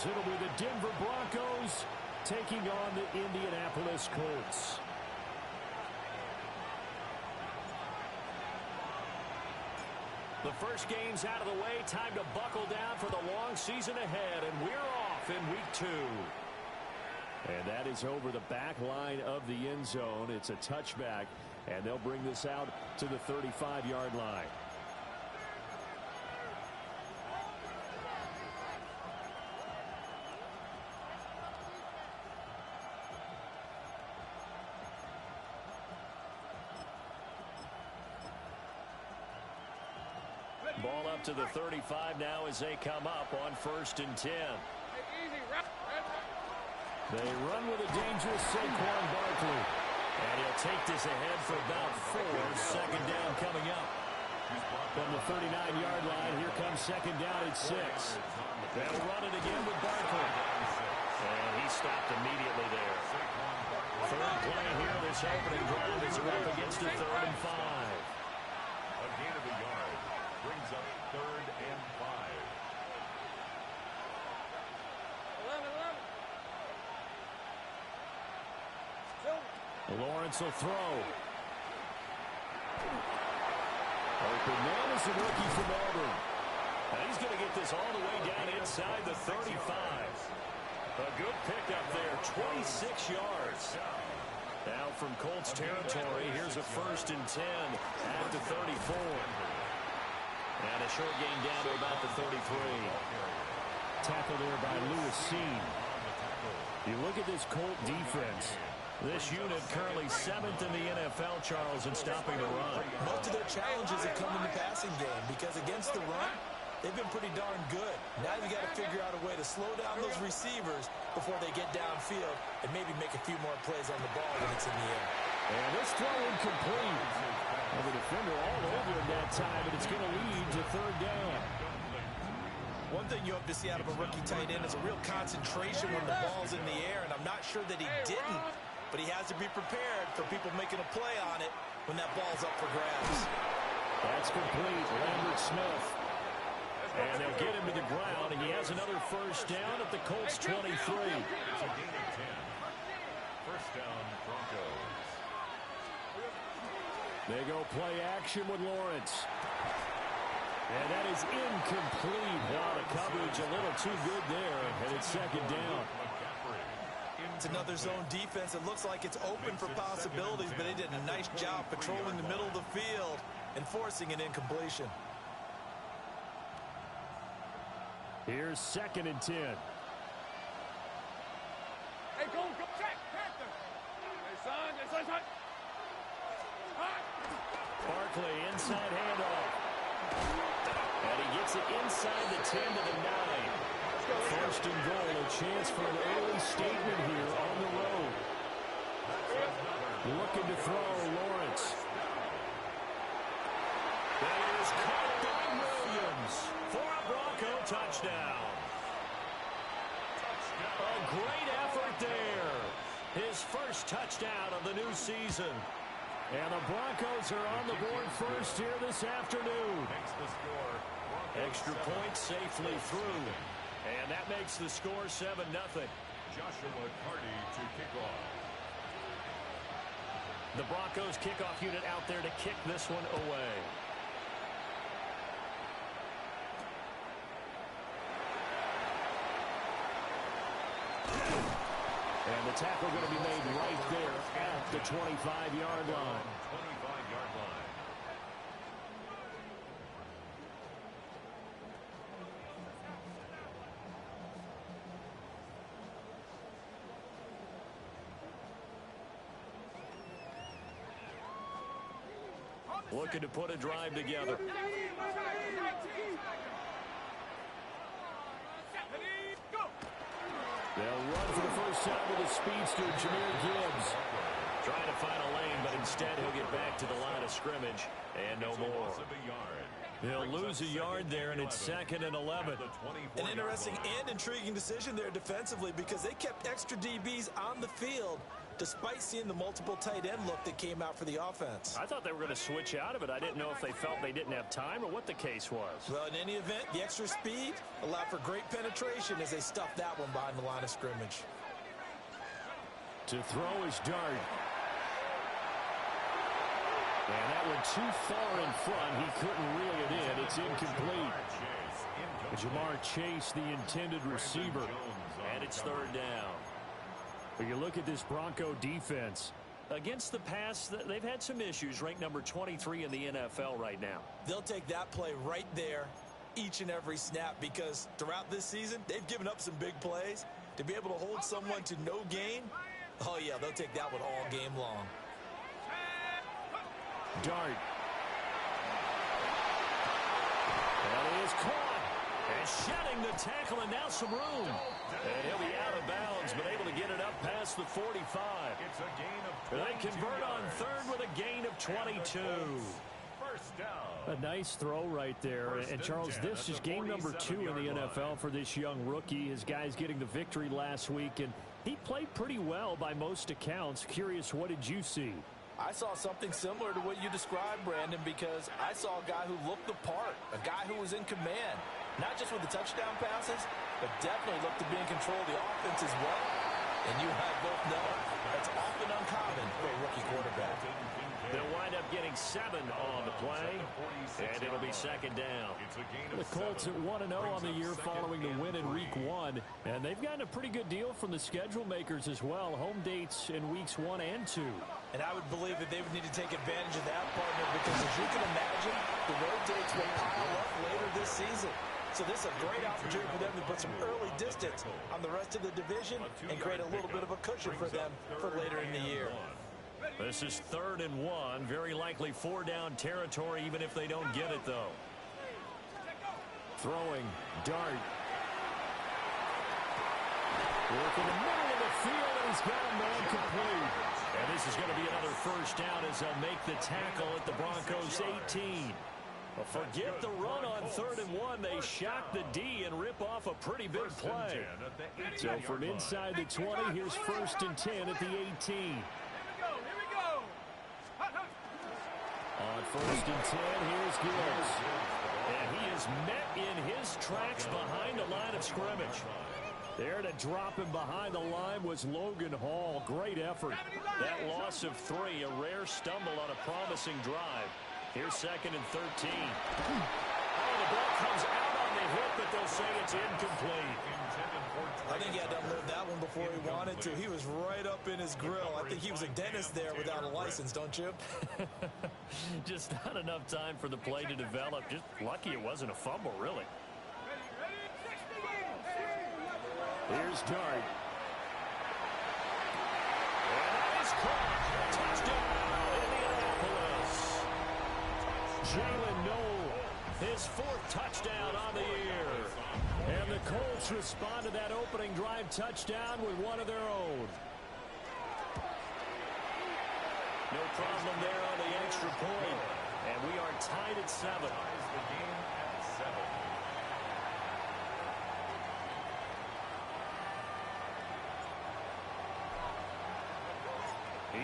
as it'll be the Denver Broncos taking on the Indianapolis Colts. The first game's out of the way. Time to buckle down for the long season ahead, and we're off in week 2. And that is over the back line of the end zone. It's a touchback, and they'll bring this out to the 35-yard line. Ball up to the 35 now as they come up on 1st and 10. They run with a dangerous Saquon Barkley. And he'll take this ahead for about 4. Second down coming up. From the 39-yard line, here comes second down at 6. They'll run it again with Barkley. And he stopped immediately there. Third play here, this opening drive is up against a 3rd and 5. A gain of a yard brings up 3rd and 5. Lawrence will throw. Open man is the rookie from Auburn. Now he's going to get this all the way down inside the 35. A good pickup there, 26 yards. Now from Colts territory, here's a 1st and 10 at the 34. And a short gain down to about the 33. Tackle there by Lewis Seen. You look at this Colt defense. This unit currently 7th in the NFL, Charles, in stopping the run. Most of their challenges have come in the passing game because against the run, they've been pretty darn good. Now you got to figure out a way to slow down those receivers before they get downfield and maybe make a few more plays on the ball when it's in the air. And this throw incomplete. Well, the defender all over him that time, and it's going to lead to 3rd down. One thing you hope to see out of a rookie tight end is a real concentration when the ball's in the air, and I'm not sure that he didn't. But he has to be prepared for people making a play on it when that ball's up for grabs. That's complete. Lambert Smith. And they'll get him to the ground, and he has another 1st down at the Colts 23. It's a gain of 10. 1st down, Broncos. They go play action with Lawrence. And that is incomplete. Wow, the coverage a little too good there, and it's 2nd down. It's another zone defense. It looks like it's open for possibilities, but they did a nice job patrolling the middle of the field and forcing an incompletion. Here's 2nd and 10. Hey, go, check, Panther. Hey, son. Barkley, inside handoff. And he gets it inside the 10 to the 9. 1st and goal, a chance for an early statement here on the road. Looking to throw, Lawrence. That is caught by Williams for a Bronco touchdown. A great effort there. His 1st touchdown of the new season. And the Broncos are on the board first here this afternoon. Extra point safely through. And that makes the score 7-0. Joshua Carty to kick off. The Broncos kickoff unit out there to kick this one away. And the tackle going to be made right there at the 25-yard line. 25-yard line. Looking to put a drive together. They'll run for the first time with a speedster, Jahmyr Gibbs. Trying to find a lane, but instead he'll get back to the line of scrimmage. And no more. He'll lose a yard there, and it's 2nd and 11. An interesting and intriguing decision there defensively because they kept extra DBs on the field despite seeing the multiple tight end look that came out for the offense. I thought they were going to switch out of it. I didn't know if they felt they didn't have time or what the case was. Well, in any event, the extra speed allowed for great penetration as they stuffed that one behind the line of scrimmage. To throw is Dart. And that one too far in front. He couldn't reel it in. It's incomplete. Jamar Chase, the intended receiver. And it's third down. But you look at this Bronco defense. Against the pass, they've had some issues. Ranked number 23 in the NFL right now. They'll take that play right there each and every snap because throughout this season, they've given up some big plays. To be able to hold someone to no gain, oh, yeah, they'll take that one all game long. Dart. That is caught. And shedding the tackle, and now some room. And he'll be out of bounds, but able to get it up past the 45. It's a gain of 22 They convert on third with a gain of 22. First down. A nice throw right there. And Charles, this is game number 2 in the NFL for this young rookie. His guys getting the victory last week, and he played pretty well by most accounts. Curious, what did you see? I saw something similar to what you described, Brandon, because I saw a guy who looked the part, a guy who was in command, not just with the touchdown passes, but definitely looked to be in control of the offense as well. And you and I both know that's often uncommon for a rookie quarterback. They'll wind up getting 7 on the play, and it'll be second down. The Colts at 1-0 on the year following the win in Week 1, and they've gotten a pretty good deal from the schedule makers as well. Home dates in Weeks 1 and 2. And I would believe that they would need to take advantage of that, partner, because as you can imagine, the road dates will pile up later this season. So this is a great opportunity for them to put some early distance on the rest of the division and create a little bit of a cushion for them for later in the year. This is 3rd and 1. Very likely 4-down territory, even if they don't get it, though. Throwing. Dart. Work in the middle of the field, and he's got a man complete. And this is going to be another first down as they'll make the tackle at the Broncos' 18. Well, forget the run on 3rd and 1. They shock the D and rip off a pretty big play. So from inside the 20, here's 1st and 10 at the 18. On 1st and 10, here's Gibbs. And he is met in his tracks behind the line of scrimmage. There to drop him behind the line was Logan Hall. Great effort. That loss of 3, a rare stumble on a promising drive. Here's 2nd and 13. Oh, the ball comes out on the hit, but they'll say it's incomplete. I think he had to unload that one before he wanted to. He was right up in his grill. I think he was a dentist there without a license, don't you? Just not enough time for the play to develop. Just lucky it wasn't a fumble, really. Here's Dart. And that is caught. Touchdown, Indianapolis. Jalen Noel, his 4th touchdown on the year. And the Colts respond to that opening drive touchdown with one of their own. No problem there on the extra point. And we are tied at 7. The game at 7.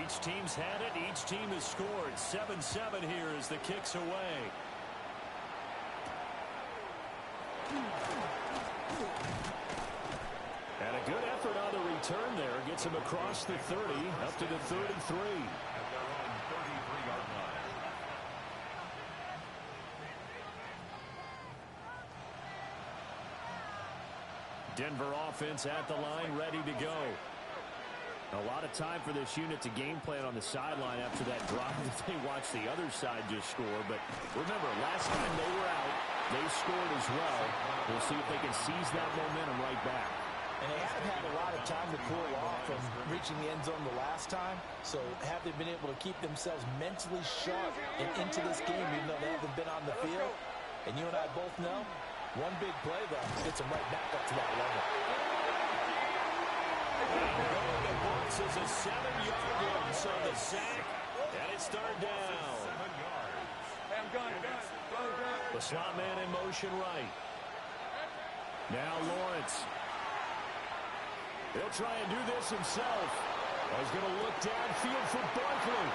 Each team's had it. Each team has scored. 7-7 here as the kick's away. And a good effort on the return there. Gets him across the 30, up to the 33. At their own 33-yard line. Denver offense at the line, ready to go. A lot of time for this unit to game plan on the sideline after that drive that they watched the other side just score. But remember, last time they were out, they scored as well. We'll see if they can seize that momentum right back. And they haven't had a lot of time to cool off from reaching the end zone the last time. So have they been able to keep themselves mentally sharp and into this game, even though they haven't been on the field? And you and I both know, one big play, though, gets them right back up to that level. This is a 7-yard loss on the sack, and it's 3rd down. 7 yards. The slot man in motion right. Now Lawrence. He'll try and do this himself. He's going to look downfield for Barkley.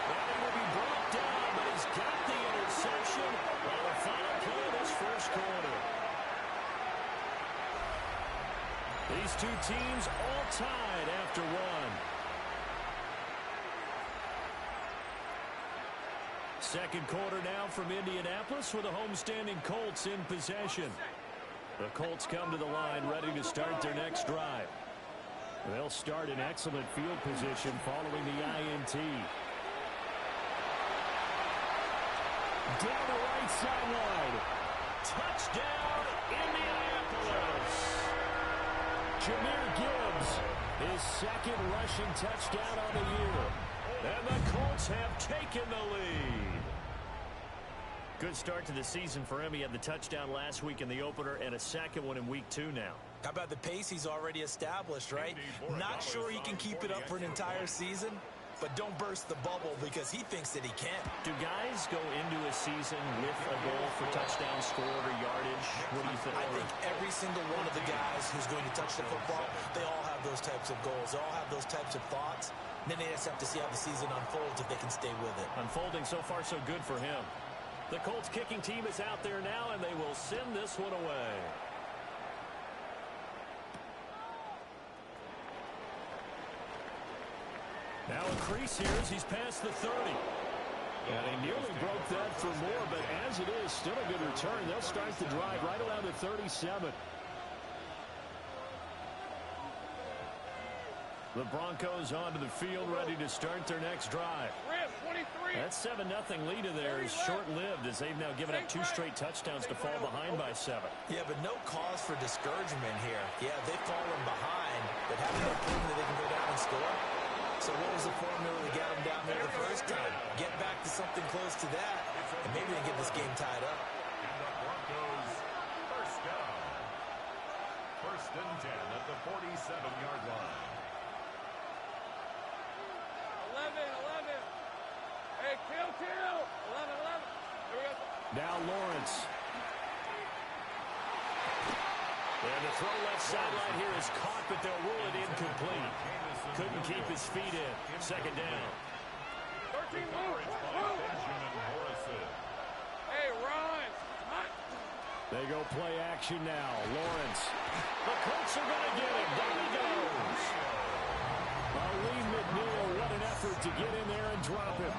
And he will be brought down, but he's got the interception on the final play of this first quarter. These two teams all tied after one. Second quarter now from Indianapolis with the homestanding Colts in possession. The Colts come to the line ready to start their next drive. They'll start in excellent field position following the INT. Down the right sideline. Touchdown, Indianapolis. Jahmyr Gibbs, his second rushing touchdown on the year. And the Colts have taken the lead. Good start to the season for him. He had the touchdown last week in the opener and a second one in week 2 now. How about the pace he's already established, right? Not sure he can keep it up for an entire season, but don't burst the bubble because he thinks that he can. Do guys go into a season with a goal for touchdown scored or yardage? What do you think? I think every single one of the guys who's going to touch the football, they all have those types of goals. They all have those types of thoughts. And then they just have to see how the season unfolds if they can stay with it. Unfolding so far so good for him. The Colts kicking team is out there now, and they will send this one away. Now a crease here as he's past the 30. And he nearly broke that for more, but as it is, still a good return. They'll start the drive right around the 37. The Broncos onto the field, ready to start their next drive. That 7-0 lead of theirs is short-lived as they've now given up 2 straight touchdowns to fall behind by 7. Yeah, but no cause for discouragement here. Yeah, they've fallen behind, but haven't they proven that they can go down and score? So what was the formula that got them down there the first time? Get back to something close to that, and maybe they get this game tied up. And the Broncos first down. First and 10 at the 47-yard line. 11. Hey, kill. 11. Here we go. Now Lawrence. And the throw left sideline here is caught, but they'll rule it incomplete. Couldn't keep his feet in. Second down. 13, move. Hey, run. They go play action now. Lawrence. The Colts are going to get him. Down he goes. Lee McNeil, what an effort to get in there and drop him.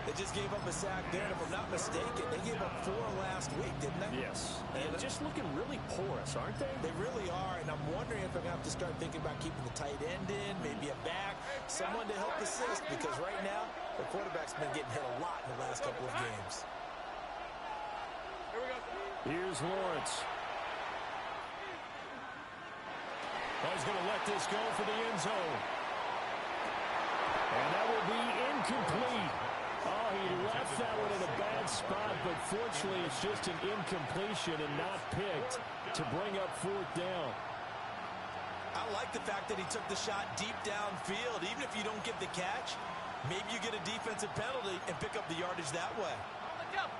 They just gave up a sack there, and if I'm not mistaken, they gave up 4 last week, didn't they? Yes. And just looking really porous, aren't they? They really are, and I'm wondering if they're going to have to start thinking about keeping the tight end in, maybe a back, someone to help assist, because right now, the quarterback's been getting hit a lot in the last couple of games. Here we go. Here's Lawrence. He's going to let this go for the end zone. And that will be incomplete. Oh, he left that one in a bad spot, but fortunately it's just an incompletion and not picked to bring up 4th down. I like the fact that he took the shot deep downfield. Even if you don't get the catch, maybe you get a defensive penalty and pick up the yardage that way.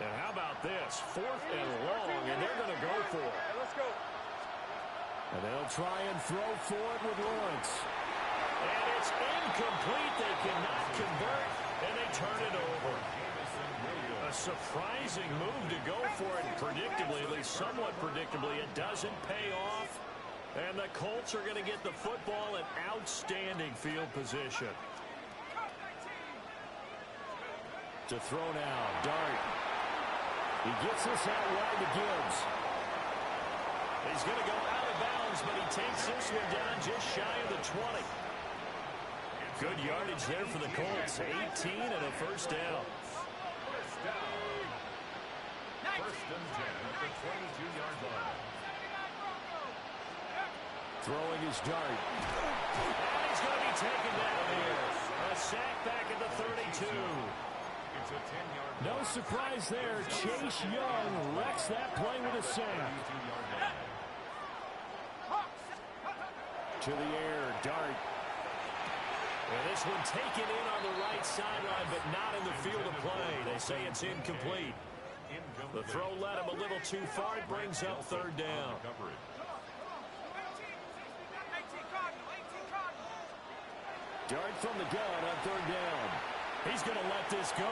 And how about this? 4th and long, and they're going to go for it. Hey, let's go. And they'll try and throw for it with Lawrence. And it's incomplete. They cannot convert, and they turn it over. A surprising move to go for it predictably, at least somewhat predictably. It doesn't pay off. And the Colts are going to get the football in outstanding field position. To throw now, Dart. He gets this out wide to Gibbs. He's going to go out of bounds, but he takes this one down just shy of the 20. Good yardage there for the Colts. 18 and a first down. First and 10 at the 22-yard line. Throwing his Dart. And he's going to be taken down here. A sack back at the 32. It's a 10-yard. No surprise there. Chase Young wrecks that play with a sack. To the air, Dart. And this one taken in on the right sideline, but not in the field of play. They say it's incomplete. The throw led him a little too far. It brings up 3rd down. Dart from the gun on third down. He's going to let this go.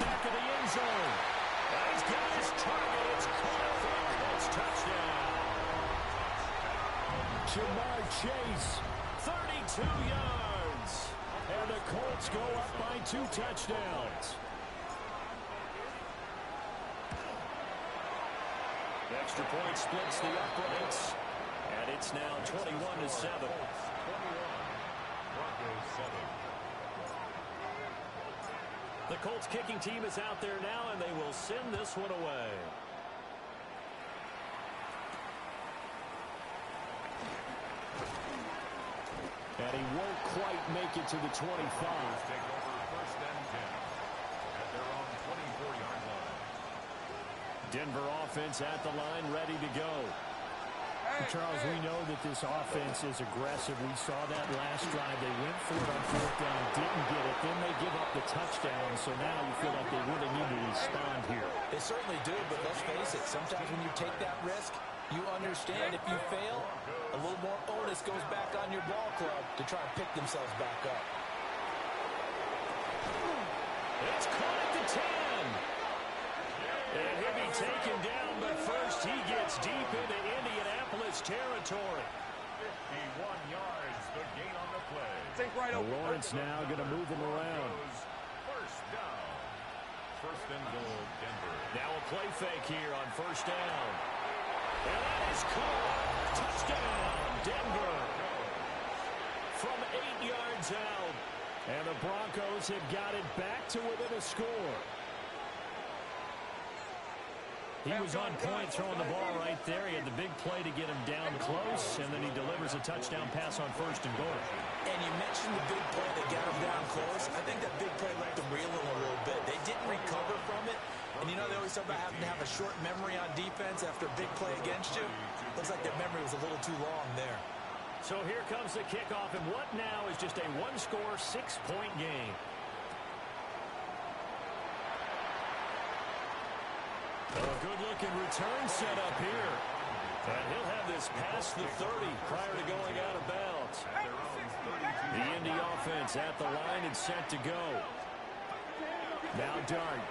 Back of the end zone. And he's got his target. It's caught for a Colts touchdown. Jamar Chase, 32 yards. And the Colts go up by 2 touchdowns. Extra point splits the uprights. And it's now 21-7. The Colts kicking team is out there now, and they will send this one away. And he won't quite make it to the 25. Take over first and 10 at their own 24-yard line. Denver offense at the line, ready to go. Charles, we know that this offense is aggressive. We saw that last drive. They went for it on fourth down, didn't get it. Then they give up the touchdown. So now you feel like they really need to respond here. They certainly do, but let's face it. Sometimes when you take that risk, you understand if you fail, a little more onus goes back on your ball club to try and pick themselves back up. It's caught at the 10. And he'll be taken down, but first he gets deep into Indianapolis territory. 51 yards, the gain on the play. Think right over. Lawrence now going to move him around. First down. First and goal, Denver. Now a play fake here on first down. And that is caught. Touchdown, Denver. From 8 yards out. And the Broncos have got it back to within a score. He was on point throwing the ball right there. He had the big play to get him down close, and then he delivers a touchdown pass on first and goal. And you mentioned the big play that got him down close. I think that big play left them reeling a little bit. They didn't recover from it. And you know they always talk about having to have a short memory on defense after a big play against you. Looks like their memory was a little too long there. So here comes the kickoff, and what now is just a one-score, 6-point game. A good-looking return set up here. And he'll have this past the 30 prior to going out of bounds. The Indy offense at the line and set to go. Now Dart.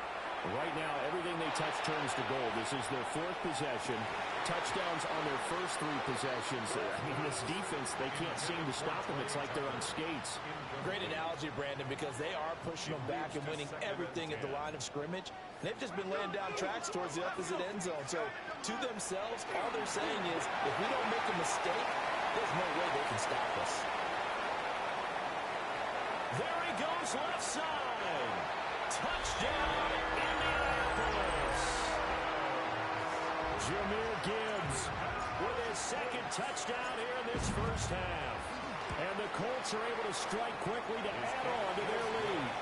Right now, everything they touch turns to goal. This is their 4th possession. Touchdowns on their first 3 possessions. I mean, this defense, they can't seem to stop them. It's like they're on skates. Great analogy, Brandon, because they are pushing them back and winning everything at the line of scrimmage. They've just been laying down tracks towards the opposite end zone. So, to themselves, all they're saying is, if we don't make a mistake, there's no way they can stop us. There he goes, left side. Touchdown, Indianapolis. Jahmyr Gibbs with his 2nd touchdown here in this first half. And the Colts are able to strike quickly to add on to their lead.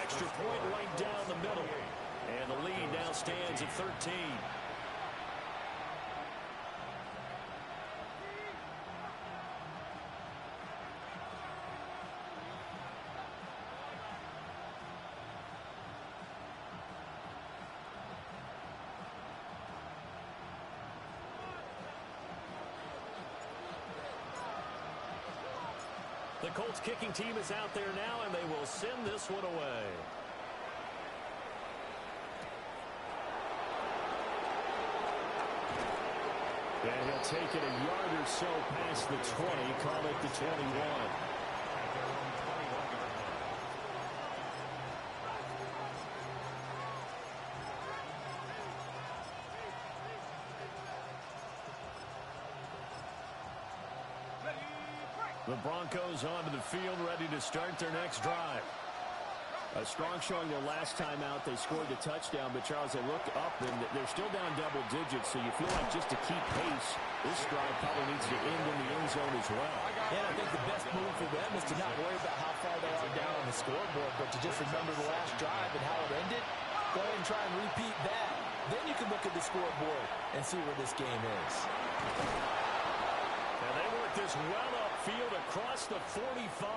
Extra point right down the middle. And the lead now stands at 13. The Colts kicking team is out there now, and they will send this one away. And he'll take it a yard or so past the 20, call it the 21. The Broncos onto the field, ready to start their next drive. A strong showing their last time out. They scored the touchdown, but Charles, they look up, and they're still down double digits, so you feel like just to keep pace, this drive probably needs to end in the end zone as well. And I think the best move for them is to not worry about how far they are down on the scoreboard, but to just remember the last drive and how it ended. Go ahead and try and repeat that. Then you can look at the scoreboard and see where this game is. And they work this well upfield across the 45.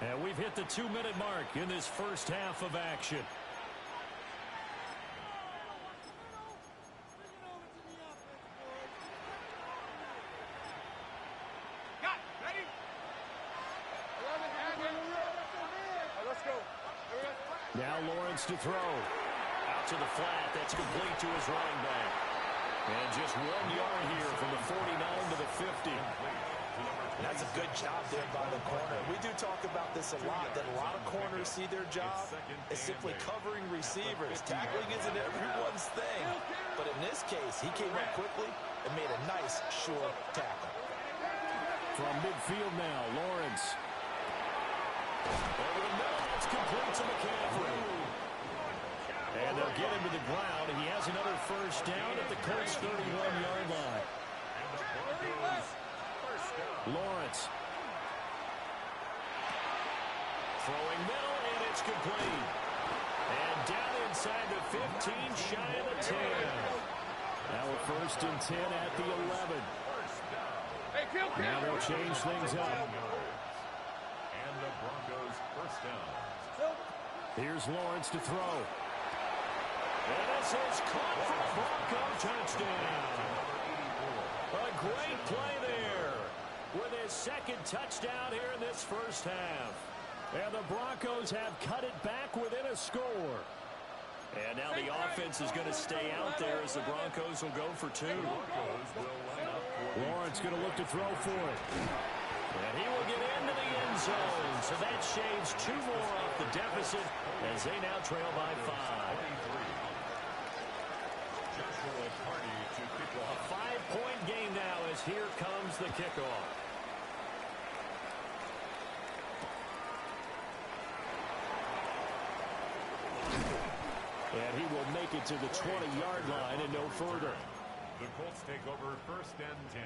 And we've hit the 2-minute mark in this first half of action. Got ready. Now Lawrence to throw. Out to the flat. That's complete to his running back. And just 1 yard here from the 49 to the 50. That's a good job there by the corner. We do talk about this a lot, that a lot of corners see their job as simply covering receivers. Tackling isn't everyone's thing. But in this case, he came up quickly and made a nice, sure tackle. From midfield now, Lawrence. Over the middle, that's complete to McCaffrey. And they'll get him to the ground. He has another first down at the Colts' 31-yard line. Lawrence. Throwing middle, and it's complete. And down inside the 15, shy of the 10. Now a first and 10 at the 11. Now they'll change things up. And the Broncos first down. Here's Lawrence to throw. And this is caught for a Bronco touchdown. A great play there with his second touchdown here in this first half. And the Broncos have cut it back within a score. And now the offense is going to stay out there as the Broncos will go for two. Lawrence going to look to throw for it. And he will get into the end zone. So that shaves 2 more off the deficit as they now trail by 5. A 5-point game now as here comes the kickoff. And he will make it to the 20-yard line and no further. The Colts take over first and 10.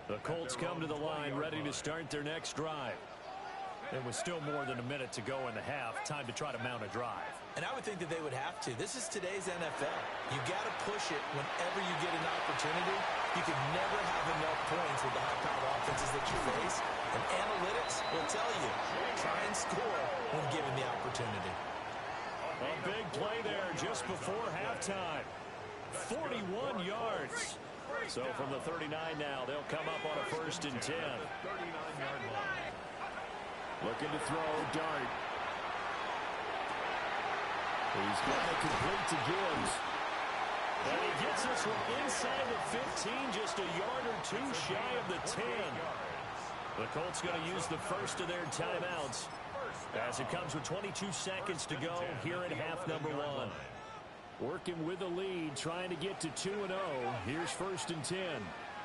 The Colts come to the line ready to start their next drive. There was still more than a minute to go in the half. Time to try to mount a drive. And I would think that they would have to. This is today's NFL. You got to push it whenever you get an opportunity. You can never have enough points with the high-powered offenses that you face. And analytics will tell you, try and score when given the opportunity. A big play there just before halftime. 41 yards. So from the 39 now, they'll come up on a first and 10. 39-yard line. Looking to throw, Dart. He's got it complete to Gibbs. And he gets this one inside the 15, just a yard or 2 shy of the 10. The Colts going to use the first of their timeouts as it comes with 22 seconds to go here in half number 1. Working with the lead, trying to get to 2-0. Here's first and 10.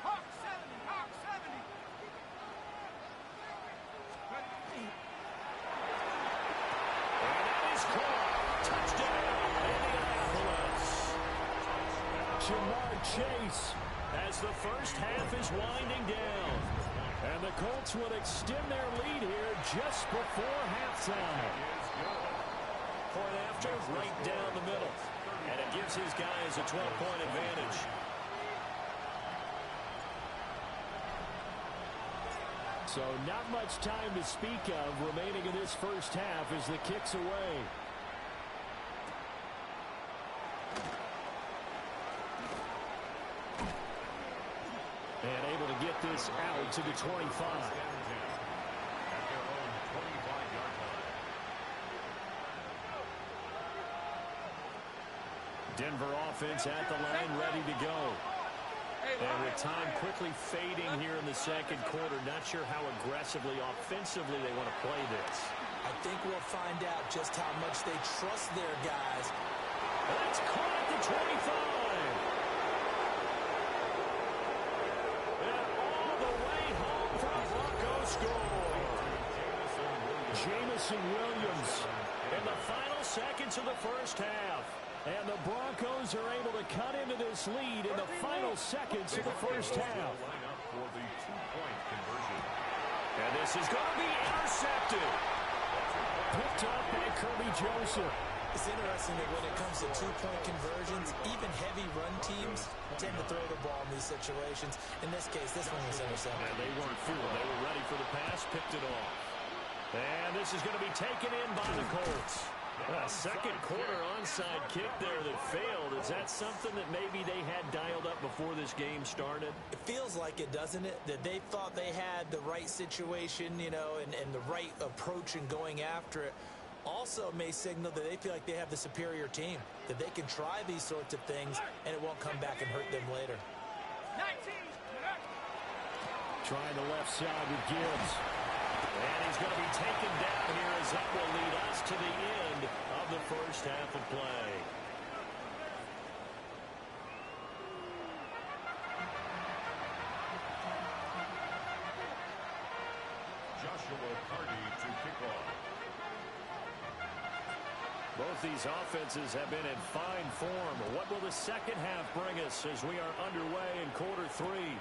Hawk 70, Hawk 70. And that is caught. Touchdown, Indianapolis. Jamar Chase as the first half is winding down. And the Colts will extend their lead here just before halftime. Point after, right down the middle. And it gives his guys a 12-point advantage. So not much time to speak of remaining in this first half as the kick's away. And able to get this out to the 25. Denver offense at the line, ready to go. And with time quickly fading here in the second quarter, not sure how aggressively, offensively they want to play this. I think we'll find out just how much they trust their guys. That's caught at the 25. And all the way home for a Broncos score. Jamison Williams in the final seconds of the first half. And the Broncos are able to cut into this lead in the final seconds of the first half. And this is going to be intercepted. Picked up by Kirby Joseph. It's interesting that when it comes to two-point conversions, even heavy run teams tend to throw the ball in these situations. In this case, this one was intercepted. And they weren't fooled. They were ready for the pass, picked it off. And this is going to be taken in by the Colts. A second quarter onside kick there that failed. Is that something that maybe they had dialed up before this game started? It feels like it, doesn't it? That they thought they had the right situation, you know, and the right approach in going after it. also may signal that they feel like they have the superior team, that they can try these sorts of things, and it won't come back and hurt them later. 19. Trying the left side with Gibbs. And he's going to be taken down here as that will lead us to the end of the first half of play. Joshua Carty to kick off. Both these offenses have been in fine form. What will the second half bring us as we are underway in quarter three?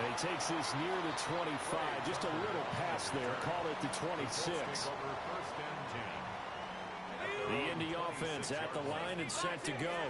He takes this near the 25. Just a little pass there. Call it the 26. The Indy offense at the line and set to go.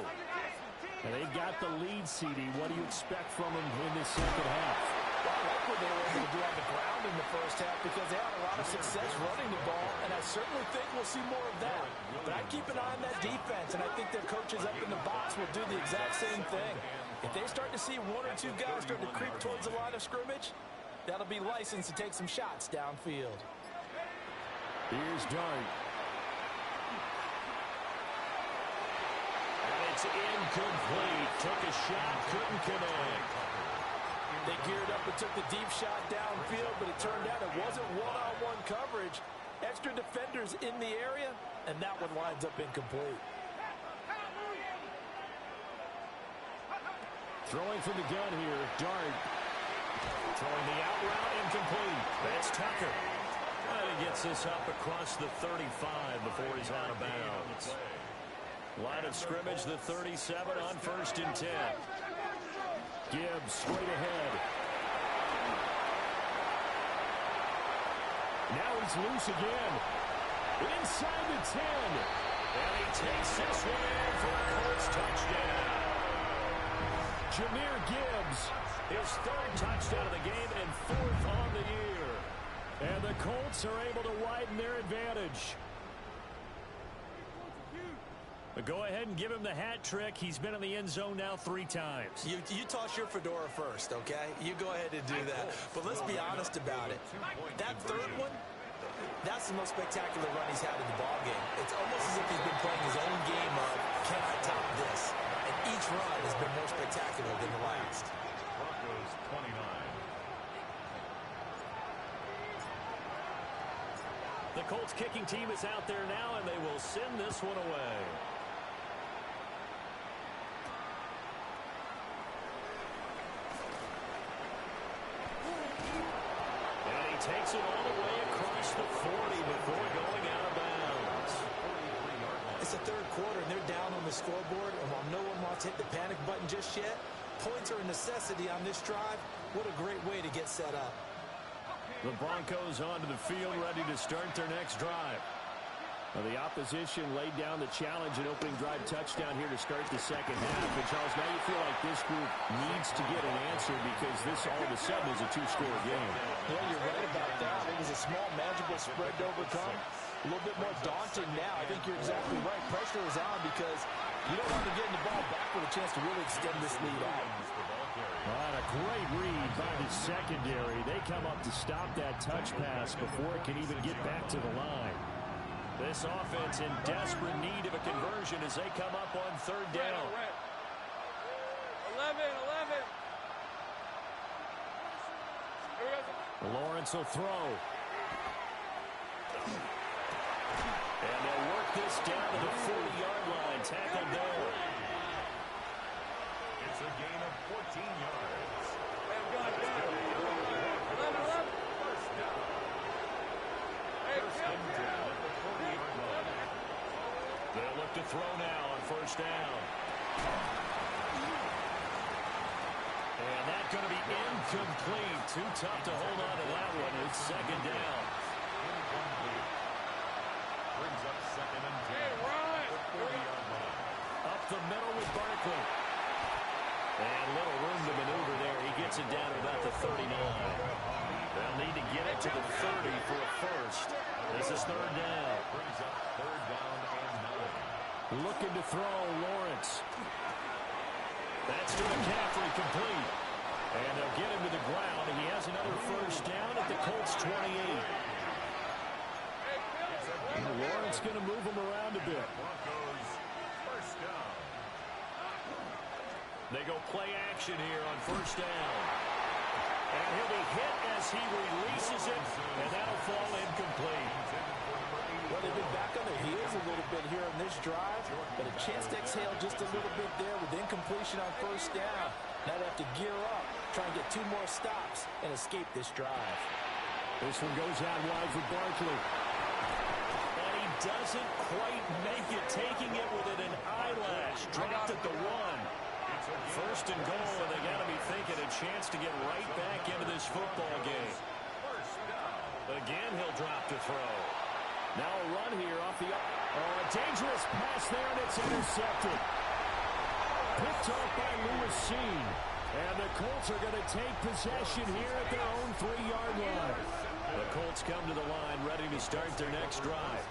And they've got the lead, CD. What do you expect from them in this second half? Well, I like what they were able to do on the ground in the first half because they had a lot of success running the ball, and I certainly think we'll see more of that. But I keep an eye on that defense, and I think their coaches up in the box will do the exact same thing. If they start to see one or two guys start to creep towards the line of scrimmage, that'll be licensed to take some shots downfield. Here's Dart. And it's incomplete. Took a shot, couldn't connect. They geared up and took the deep shot downfield, but it turned out it wasn't one-on-one coverage. Extra defenders in the area, and that one lines up incomplete. Throwing from the gun here, Dart. Throwing the out route, incomplete. That's Tucker. And he gets this up across the 35 before he's out of bounds. Line of scrimmage, the 37 on 1st and 10. Gibbs straight ahead. Now he's loose again. Inside the 10. And he takes this one in for a Colts touchdown. Jahmyr Gibbs. His 3rd touchdown of the game and 4th on the year. And the Colts are able to widen their advantage. But go ahead and give him the hat trick. He's been in the end zone now 3 times. You toss your fedora first, okay? You go ahead and do that. But let's be honest about it. That 3rd one, that's the most spectacular run he's had in the ballgame. It's almost as if he's been playing his own game of, can I top this? And each run has been more spectacular than the last. Broncos 29. The Colts kicking team is out there now, and they will send this one away. And he takes it all the way across the 40 before going out of bounds. It's the 3rd quarter, and they're down on the scoreboard, and while no one wants to hit the panic button just yet, points are a necessity on this drive. What a great way to get set up. The Broncos onto the field, ready to start their next drive. Well, the opposition laid down the challenge and opening drive touchdown here to start the second half. And, Charles, now you feel like this group needs to get an answer because this all of a sudden is a 2-score game. Yeah, you're right about that. It was a small, manageable spread to overcome. A little bit more daunting now. I think you're exactly right. Pressure is on because you don't want to get the ball back with a chance to really extend this lead out. All right, a great read by the secondary. They come up to stop that touch pass before it can even get back to the line. This offense in desperate need of a conversion as they come up on 3rd down. 11. Lawrence will throw. And they'll work this down to the 40-yard line. Tackled there. It's a gain of 14 yards. 11. First down. First and 10 at the 40-yard line. They'll look to throw now on 1st down. And that's going to be incomplete. Too tough to hold on to that one. It's 2nd down. Incomplete. Brings up 2nd and 10. Hey, run! 40-yard line. Up the middle with Barkley. And little room to maneuver there. He gets it down to about the 39. They'll need to get it to the 30 for a first. This is 3rd down. Brings up 3rd down and 9. Looking to throw, Lawrence. That's to McCaffrey, complete. And they'll get him to the ground, and he has another first down at the Colts 28. And Lawrence going to move him around a bit. Broncos, first down. They go play action here on first down. And he'll be hit as he releases it, and that'll fall incomplete. Well, they've been back on their heels a little bit here in this drive, but a chance to exhale just a little bit there with incompletion on first down. Now they have to gear up, try and get 2 more stops, and escape this drive. This one goes out wide for Barkley. And he doesn't quite make it, taking it within an eyelash. Dropped at the 1. First and goal, and they got to be thinking a chance to get right back into this football game. Again, he'll drop to throw. Now a run here off the... a dangerous pass there, and it's intercepted. Picked off by Lewis Seen. And the Colts are going to take possession here at their own 3-yard line. The Colts come to the line, ready to start their next drive.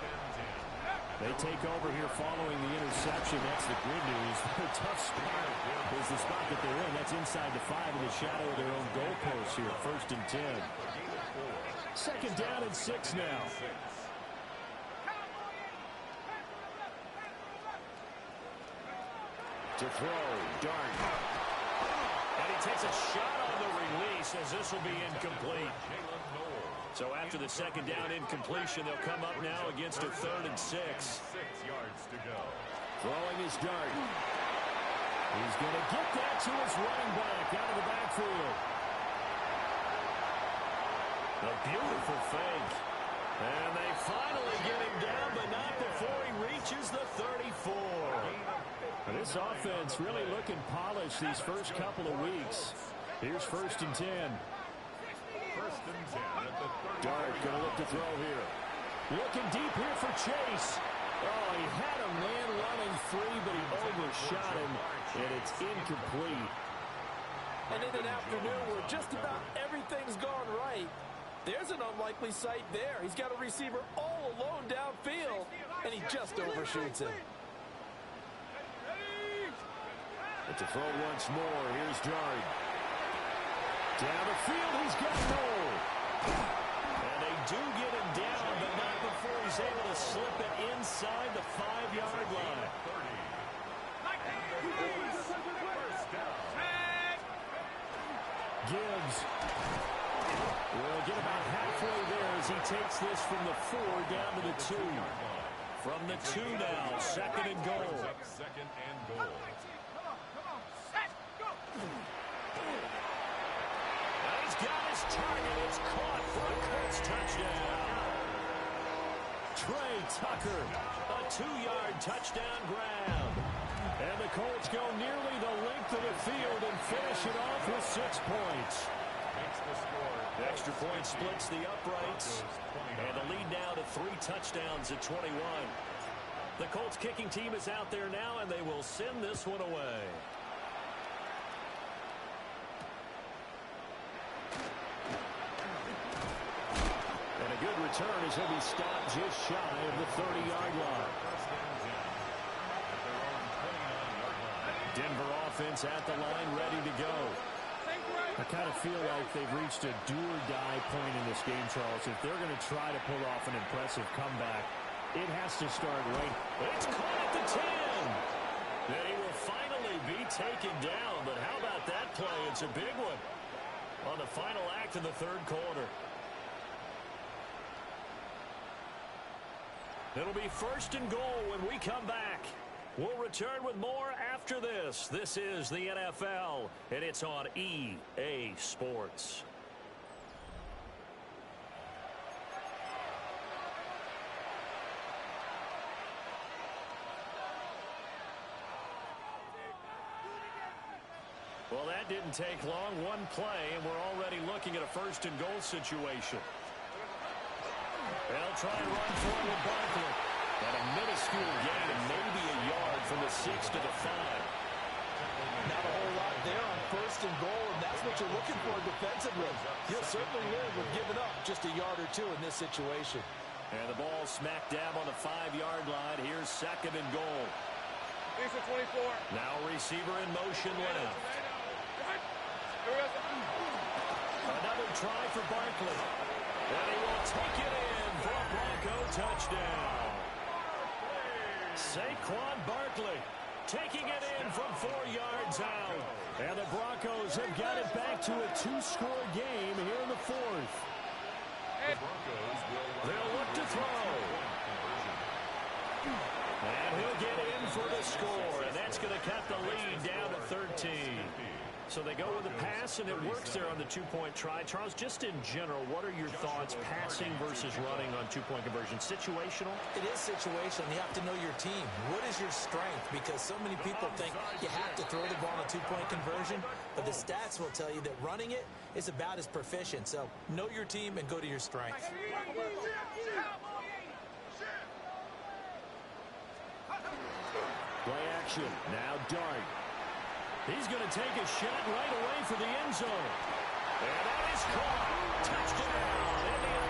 They take over here following the interception. That's the good news. The tough spot is the spot that they're in. That's inside the 5 in the shadow of their own goalposts here. First and 10. Second down and 6 now. To throw, Dart. And he takes a shot on the release as this will be incomplete. So after the second down incompletion, they'll come up now against a 3rd and 6. 6 yards to go. Throwing his Dart. He's going to get that to his running back out of the backfield. A beautiful fake. And they finally get him down, but not before he reaches the 34. This offense really looking polished these first couple of weeks. Here's first and 10. First and 10 at the 30. Dart going to look to throw here. Looking deep here for Chase. Oh, he had a man running free, but he overshot him, and it's incomplete. And in an afternoon where just about everything's gone right, there's an unlikely sight there. He's got a receiver all alone downfield, and he just overshoots him. But to throw once more, here's Dart. Down the field, he's got goal. And they do get him down, but not before he's able to slip it inside the 5-yard line. Gibbs will get about halfway there as he takes this from the 4 down to the 2. From the 2 now, second and goal. Second and goal. He's got his target. It's caught for a Colts touchdown. Trey Tucker, A 2-yard touchdown grab. and the Colts go nearly the length of the field and finish it off with 6 points. Makes the score. Extra point splits the uprights. And the lead now to 3 touchdowns at 21. The Colts kicking team is out there now, and they will send this one away. And a good return as he'll be stopped just shy of the 30-yard line. Denver offense at the line, ready to go. I kind of feel like they've reached a do-or-die point in this game, Charles. If they're going to try to pull off an impressive comeback, it has to start right. It's caught at the 10. And he will finally be taken down. But how about that play? It's a big one on the final act of the 3rd quarter. It'll be first and goal when we come back. We'll return with more after this. This is the NFL, and it's on EA Sports. Well, that didn't take long. One play, and we're already looking at a first and goal situation. They'll try and run for it with Barkley. And a minuscule gain of maybe a yard from the 6 to the 5. Not a whole lot there on first and goal, and that's what you're looking for defensively. You'll certainly live with giving up just a yard or 2 in this situation. And the ball smack dab on the 5-yard line. Here's second and goal. Piece of 24. Now receiver in motion left. Another try for Barkley. And he will take it in for a Bronco touchdown. Saquon Barkley taking it in from 4 yards out. And the Broncos have got it back to a 2-score game here in the fourth. They'll look to throw. And he'll get in for the score. And that's going to cut the lead down to 13. So they go with a pass, and it works there on the two-point try. Charles, just in general, what are your thoughts passing versus running on two-point conversion? Situational? It is situational. You have to know your team. What is your strength? Because so many people think you have to throw the ball on a two-point conversion, but the stats will tell you that running it is about as proficient. So know your team and go to your strength. Play action. Now Dart. He's going to take a shot right away for the end zone. And that is caught. Touchdown, Indianapolis.